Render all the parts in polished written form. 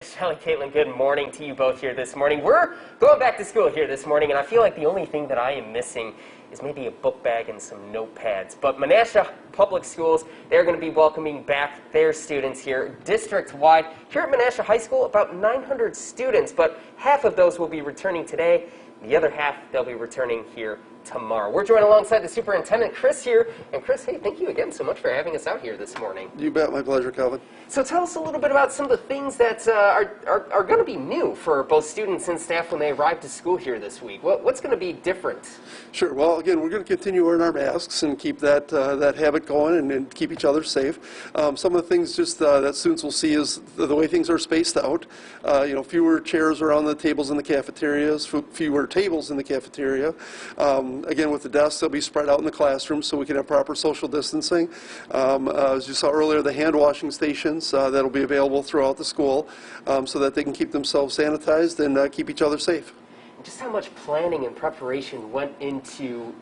Shelly, Caitlin, good morning to you both here this morning. We're going back to school here this morning, and I feel like the only thing that I am missing is maybe a book bag and some notepads. But Menasha Public Schools, they're going to be welcoming back their students here district-wide. Here at Menasha High School, about 900 students, but half of those will be returning today. The other half, they'll be returning here tomorrow. We're joined alongside the superintendent, Chris, here. And Chris, hey, thank you again so much for having us out here this morning. You bet. My pleasure, Calvin. So tell us a little bit about some of the things that are going to be new for both students and staff when they arrive to school here this week. What's going to be different? Sure. Well, again, we're going to continue wearing our masks and keep that habit going and keep each other safe. Some of the things just that students will see is the way things are spaced out. Fewer chairs around the tables in the cafeterias, fewer tables in the cafeteria. Again, with the desks, they'll be spread out in the classroom so we can have proper social distancing. As you saw earlier, the hand washing stations that'll be available throughout the school so that they can keep themselves sanitized and keep each other safe. Just how much planning and preparation went into,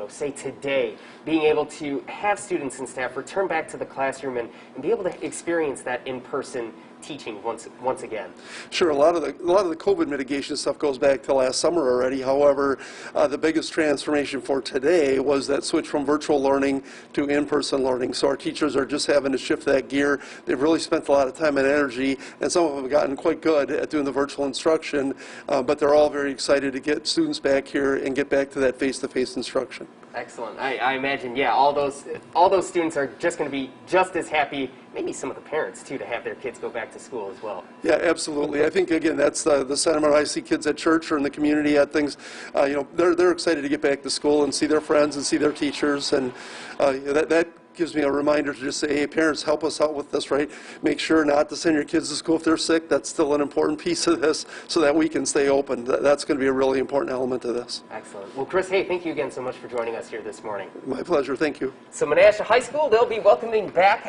say today, being able to have students and staff return back to the classroom and be able to experience that in-person teaching once again? Sure. A lot of the COVID mitigation stuff goes back to last summer already. However, the biggest transformation for today was that switch from virtual learning to in-person learning. So our teachers are just having to shift that gear. They've really spent a lot of time and energy, and some of them have gotten quite good at doing the virtual instruction, but they're all very excited to get students back here and get back to that face-to-face instruction. Excellent. I imagine, yeah, all those students are just going to be just as happy, maybe some of the parents too, to have their kids go back to school as well. Yeah, absolutely. I think, again, that's the sentiment I see kids at church or in the community at things. They're excited to get back to school and see their friends and see their teachers, and that gives me a reminder to just say, hey, parents, help us out with this, right? Make sure not to send your kids to school if they're sick. That's still an important piece of this so that we can stay open. That's going to be a really important element of this. Excellent. Well, Chris, hey, thank you again so much for joining us here this morning. My pleasure. Thank you. So Menasha High School, they'll be welcoming back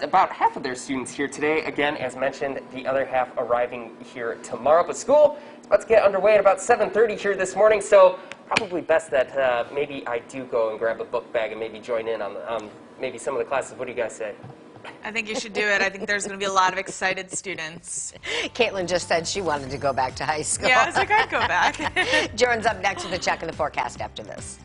about half of their students here today. Again, as mentioned, the other half arriving here tomorrow. But school is about to get underway at about 7:30 here this morning, so probably best that maybe I do go and grab a book bag and maybe join in on maybe some of the classes. What do you guys say? I think you should do it. I think there's going to be a lot of excited students. Caitlin just said she wanted to go back to high school. Yeah, I was like, I'd go back. Jordan's up next with a check in the forecast after this.